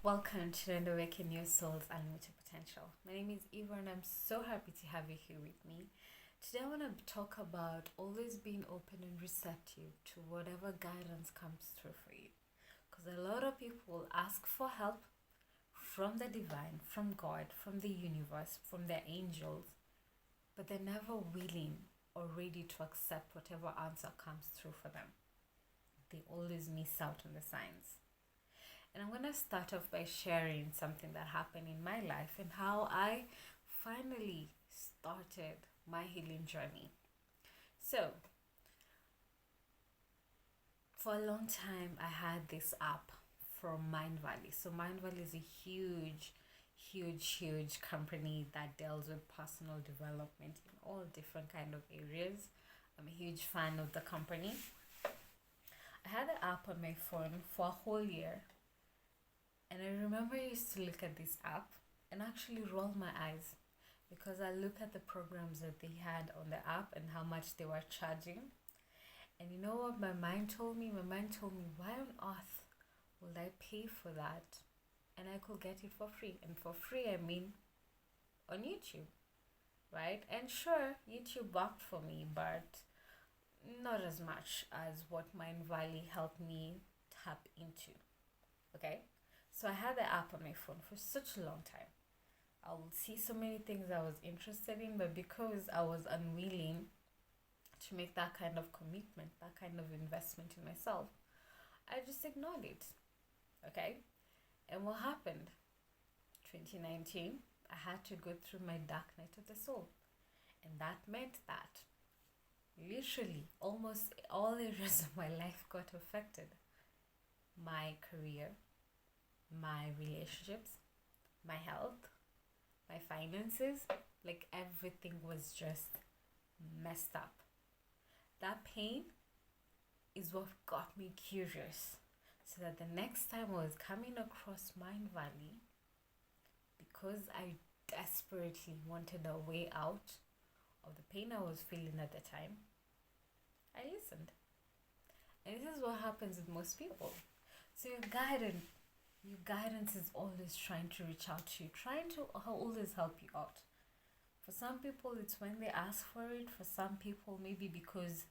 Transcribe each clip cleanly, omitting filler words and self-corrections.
Welcome to the Awaken Your Soul's Unlimited Potential. My name is Eva and I'm so happy to have you here with me. Today I want to talk about always being open and receptive to whatever guidance comes through for you. Because a lot of people ask for help from the divine, from God, from the universe, from their angels, but they're never willing or ready to accept whatever answer comes through for them. They always miss out on the signs. And I'm going to start off by sharing something that happened in my life and how I finally started my healing journey. So, for a long time, I had this app from Mind Valley. So, Mind Valley is a huge company that deals with personal development in all different kind of areas. I'm a huge fan of the company. I had the app on my phone for a whole year. And I remember I used to look at this app and actually roll my eyes because I look at the programs that they had on the app and how much they were charging. And you know what my mind told me? My mind told me, why on earth would I pay for that? And I could get it for free. And for free, I mean on YouTube, right? And sure, YouTube worked for me, but not as much as what Mind Valley helped me tap into, okay? So I had the app on my phone for such a long time. I would see so many things I was interested in, but because I was unwilling to make that kind of commitment, that kind of investment in myself, I just ignored it. Okay? And what happened? 2019, I had to go through my dark night of the soul. And that meant that literally almost all areas of my life got affected. My career, my relationships, my health, my finances, like everything was just messed up. That pain is what got me curious, so that the next time I was coming across Mind Valley, because I desperately wanted a way out of the pain I was feeling at the time, I listened. And this is what happens with most people. So your guidance is always trying to reach out to you, trying to always help you out. For some people, it's when they ask for it. For some people, maybe because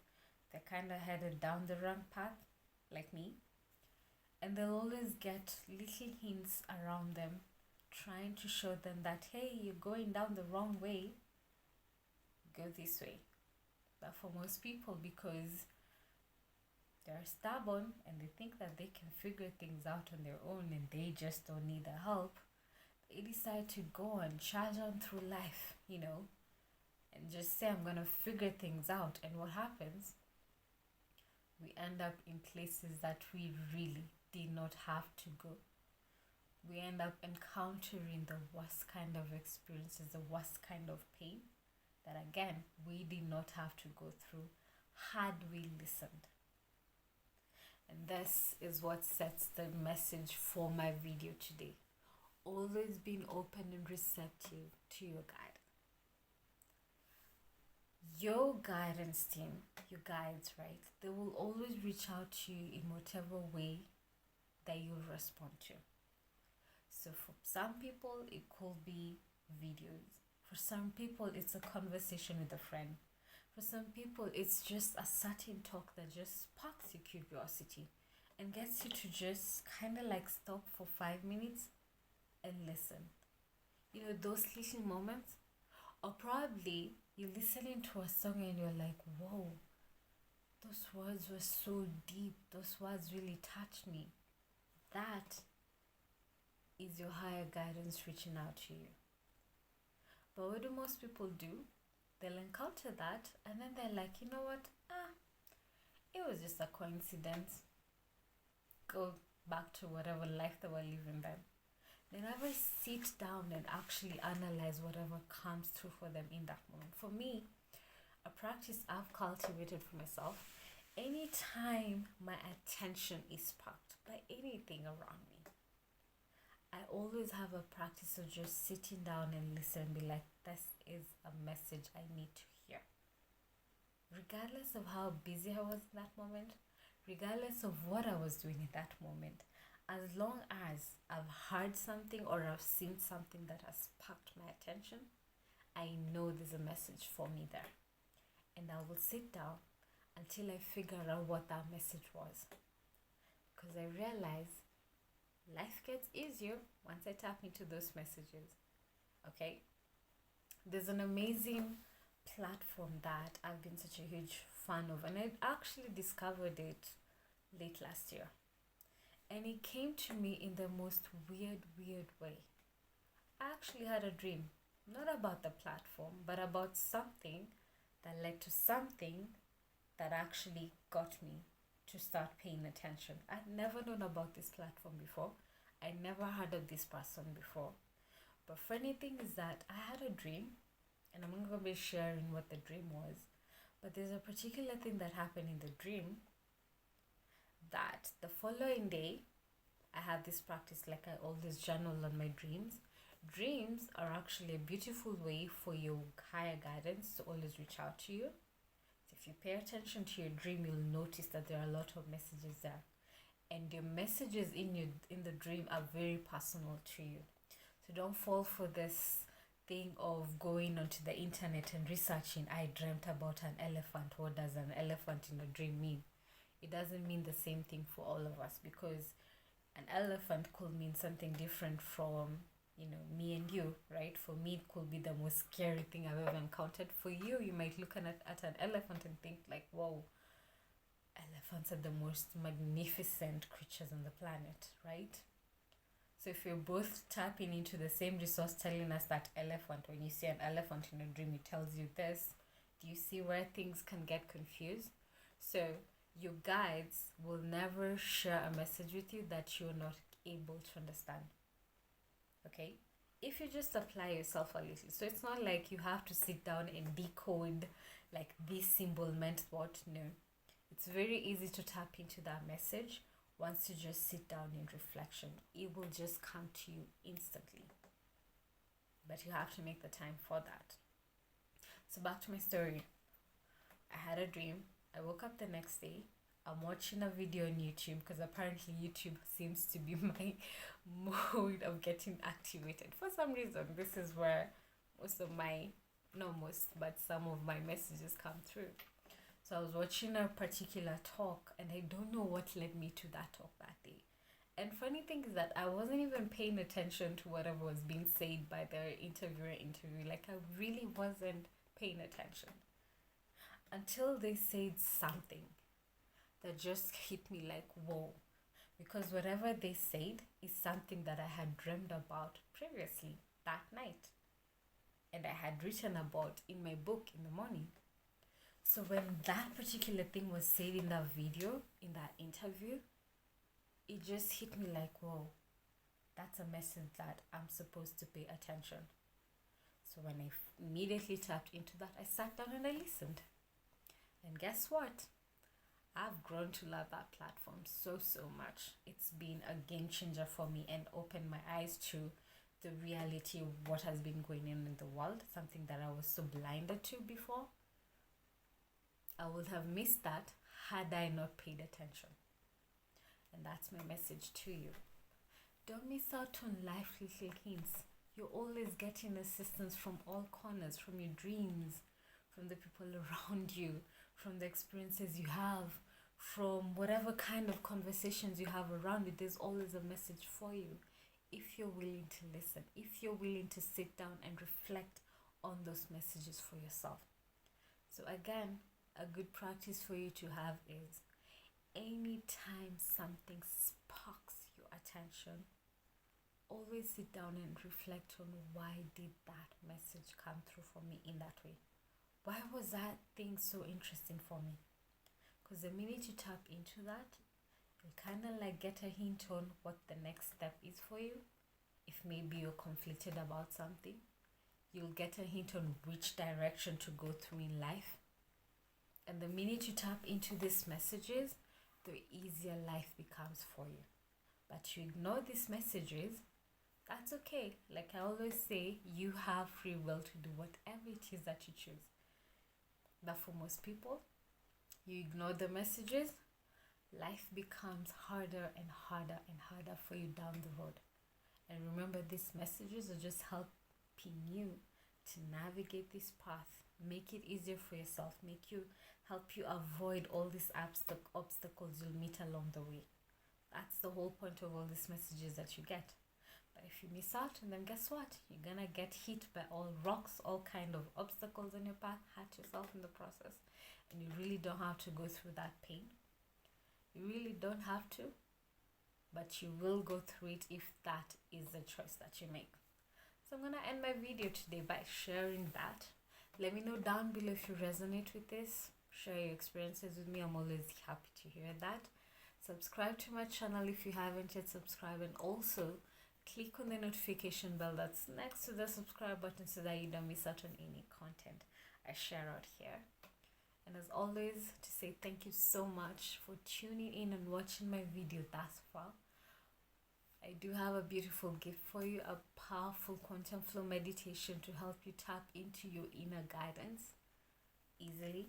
they're kind of headed down the wrong path, like me. And they'll always get little hints around them, trying to show them that, hey, you're going down the wrong way, go this way. But for most people, because they're stubborn and they think that they can figure things out on their own and they just don't need the help, they decide to go and charge on through life, and just say, I'm going to figure things out. And what happens? We end up in places that we really did not have to go. We end up encountering the worst kind of experiences, the worst kind of pain that, again, we did not have to go through had we listened. And this is what sets the message for my video today. Always being open and receptive to your guide. Your guidance team, your guides, right? They will always reach out to you in whatever way that you'll respond to. So for some people, it could be videos. For some people, it's a conversation with a friend. For some people, it's just a certain talk that just sparks your curiosity and gets you to just kind of like stop for 5 minutes and listen. Those little moments. Or probably you're listening to a song and you're like, whoa, those words were so deep. Those words really touched me. That is your higher guidance reaching out to you. But what do most people do? They'll encounter that and then they're like, you know what? It was just a coincidence. Go back to whatever life they were living then. They never sit down and actually analyze whatever comes through for them in that moment. For me, a practice I've cultivated for myself, anytime my attention is sparked by anything around me, I always have a practice of just sitting down and listen and be like, this is a message I need to hear. Regardless of how busy I was in that moment, regardless of what I was doing at that moment, as long as I've heard something or I've seen something that has sparked my attention, I know there's a message for me there. And I will sit down until I figure out what that message was. Because I realize life gets easier once I tap into those messages. Okay? There's an amazing platform that I've been such a huge fan of, and I actually discovered it late last year. And it came to me in the most weird way. I actually had a dream, not about the platform, but about something that led to something that actually got me to start paying attention. I'd never known about this platform before. I never heard of this person before. But funny thing is that I had a dream, and I'm not going to be sharing what the dream was, but there's a particular thing that happened in the dream that the following day, I had this practice, like I always journal on my dreams. Dreams are actually a beautiful way for your higher guidance to always reach out to you. So if you pay attention to your dream, you'll notice that there are a lot of messages there. And your messages in the dream are very personal to you. So don't fall for this thing of going onto the internet and researching, I dreamt about an elephant. What does an elephant in a dream mean? It doesn't mean the same thing for all of us, because an elephant could mean something different from, me and you, right? For me, it could be the most scary thing I've ever encountered. For you, you might look at an elephant and think like, whoa, elephants are the most magnificent creatures on the planet, right? So if you're both tapping into the same resource telling us that elephant, when you see an elephant in a dream, it tells you this, do you see where things can get confused? So your guides will never share a message with you that you're not able to understand. Okay? If you just apply yourself a little. So it's not like you have to sit down and decode like this symbol meant what. No. It's very easy to tap into that message once you just sit down in reflection. It will just come to you instantly. But you have to make the time for that. So back to my story. I had a dream. I woke up the next day. I'm watching a video on YouTube, because apparently YouTube seems to be my mode of getting activated. For some reason, this is where some of my messages come through. So I was watching a particular talk, and I don't know what led me to that talk that day. And funny thing is that I wasn't even paying attention to whatever was being said by the interviewer. Like, I really wasn't paying attention until they said something that just hit me like, whoa. Because whatever they said is something that I had dreamed about previously that night, and I had written about in my book in the morning. So when that particular thing was said in that video, in that interview, it just hit me like, whoa, that's a message that I'm supposed to pay attention. So when I immediately tapped into that, I sat down and I listened. And guess what? I've grown to love that platform so much. It's been a game changer for me and opened my eyes to the reality of what has been going on in the world, something that I was so blinded to before. I would have missed that had I not paid attention. And that's my message to you. Don't miss out on life little hints. You're always getting assistance from all corners, from your dreams, from the people around you, from the experiences you have, from whatever kind of conversations you have around you. There's always a message for you if you're willing to listen, if you're willing to sit down and reflect on those messages for yourself. So again, a good practice for you to have is anytime something sparks your attention, always sit down and reflect on, why did that message come through for me in that way? Why was that thing so interesting for me? Because the minute you tap into that, you'll kind of like get a hint on what the next step is for you. If maybe you're conflicted about something, you'll get a hint on which direction to go through in life. And the minute you tap into these messages, the easier life becomes for you. But you ignore these messages, that's okay. Like I always say, you have free will to do whatever it is that you choose. But for most people, you ignore the messages, life becomes harder and harder and harder for you down the road. And remember, these messages are just helping you to navigate this path, make it easier for yourself, help you avoid all these obstacles you'll meet along the way. That's the whole point of all these messages that you get. But if you miss out, and then guess what? You're gonna get hit by all rocks, all kind of obstacles on your path, hurt yourself in the process. And you really don't have to go through that pain. You really don't have to, but you will go through it if that is the choice that you make. So I'm gonna end my video today by sharing that. Let me know down below if you resonate with this. Share your experiences with me. I'm always happy to hear that. Subscribe to my channel if you haven't yet subscribed, and also click on the notification bell that's next to the subscribe button so that you don't miss out on any content I share out here. And as always, to say thank you so much for tuning in and watching my video thus far. I do have a beautiful gift for you, a powerful quantum flow meditation to help you tap into your inner guidance easily,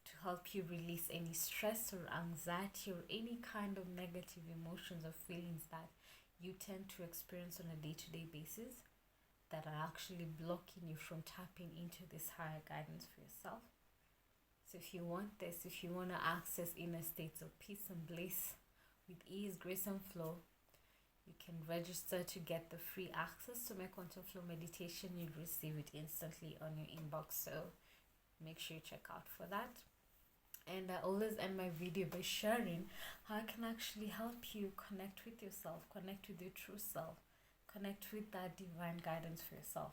to help you release any stress or anxiety or any kind of negative emotions or feelings that you tend to experience on a day-to-day basis that are actually blocking you from tapping into this higher guidance for yourself. So if you want this, if you want to access inner states of peace and bliss with ease, grace, and flow, you can register to get the free access to my quantum flow meditation. You'll receive it instantly on your inbox. So make sure you check out for that. And I always end my video by sharing how I can actually help you connect with yourself, connect with your true self, connect with that divine guidance for yourself.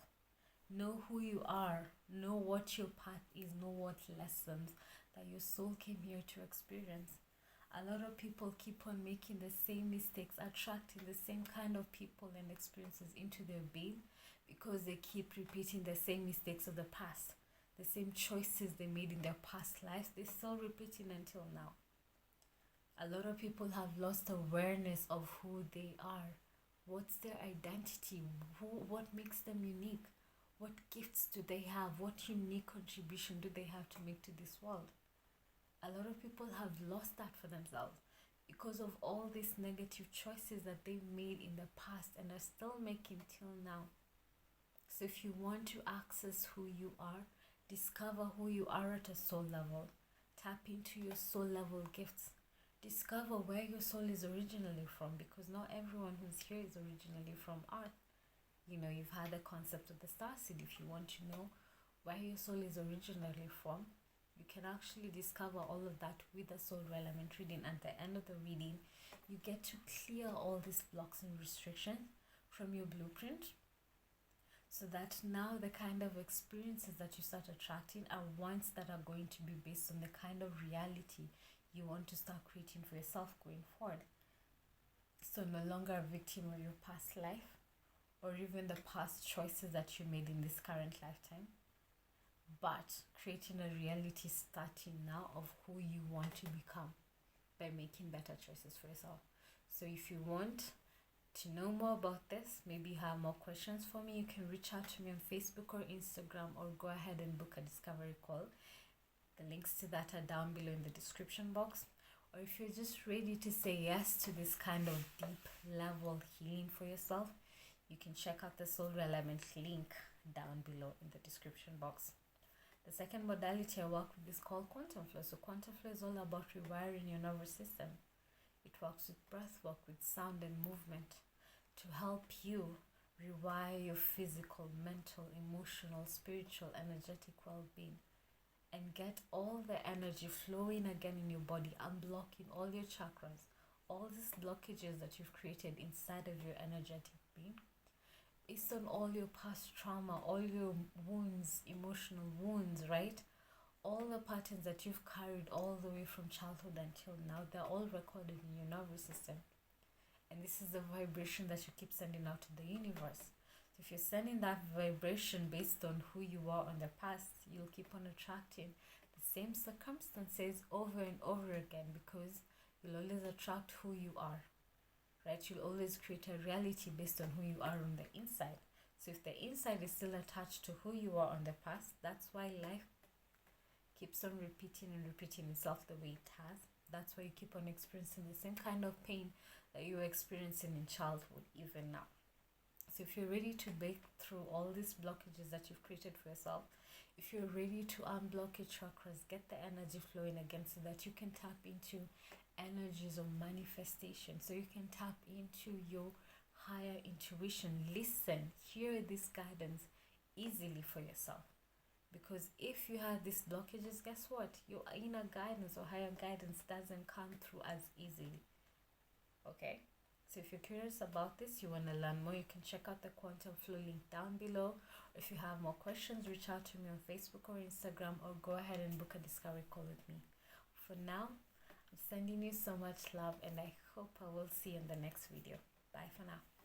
Know who you are, know what your path is, know what lessons that your soul came here to experience. A lot of people keep on making the same mistakes, attracting the same kind of people and experiences into their being because they keep repeating the same mistakes of the past. The same choices they made in their past lives, they're still repeating until now. A lot of people have lost awareness of who they are. What's their identity? What makes them unique? What gifts do they have? What unique contribution do they have to make to this world? A lot of people have lost that for themselves because of all these negative choices that they made in the past and are still making till now. So if you want to access who you are, discover who you are at a soul level, tap into your soul level gifts, discover where your soul is originally from, because not everyone who's here is originally from Earth. You know, you've had the concept of the star seed. If you want to know where your soul is originally from, you can actually discover all of that with a soul element reading. At the end of the reading, you get to clear all these blocks and restrictions from your blueprint, so that now the kind of experiences that you start attracting are ones that are going to be based on the kind of reality you want to start creating for yourself going forward. So no longer a victim of your past life or even the past choices that you made in this current lifetime, but creating a reality starting now of who you want to become by making better choices for yourself. So if you want to know more about this, maybe you have more questions for me, you can reach out to me on Facebook or Instagram, or go ahead and book a discovery call. The links to that are down below in the description box. Or if you're just ready to say yes to this kind of deep level healing for yourself, you can check out the soul element link down below in the description box. The second modality I work with is called quantum flow. So quantum flow is all about rewiring your nervous system. It works with breath work, with sound and movement to help you rewire your physical, mental, emotional, spiritual, energetic well-being and get all the energy flowing again in your body, unblocking all your chakras, all these blockages that you've created inside of your energetic being based on all your past trauma, all your wounds, emotional wounds, right? All the patterns that you've carried all the way from childhood until now, they're all recorded in your nervous system. And this is the vibration that you keep sending out to the universe. So if you're sending that vibration based on who you are in the past, you'll keep on attracting the same circumstances over and over again, because you'll always attract who you are, right? You'll always create a reality based on who you are on the inside. So if the inside is still attached to who you are on the past, that's why life keeps on repeating and repeating itself the way it has. That's why you keep on experiencing the same kind of pain that you were experiencing in childhood, even now. So if you're ready to break through all these blockages that you've created for yourself, if you're ready to unblock your chakras, get the energy flowing again so that you can tap into energies of manifestation, so you can tap into your higher intuition, listen, hear this guidance easily for yourself. Because if you have these blockages, guess what? Your inner guidance or higher guidance doesn't come through as easily. Okay? So if you're curious about this, you want to learn more, you can check out the Quantum Flow link down below. If you have more questions, reach out to me on Facebook or Instagram, or go ahead and book a discovery call with me. For now, I'm sending you so much love, and I hope I will see you in the next video. Bye for now.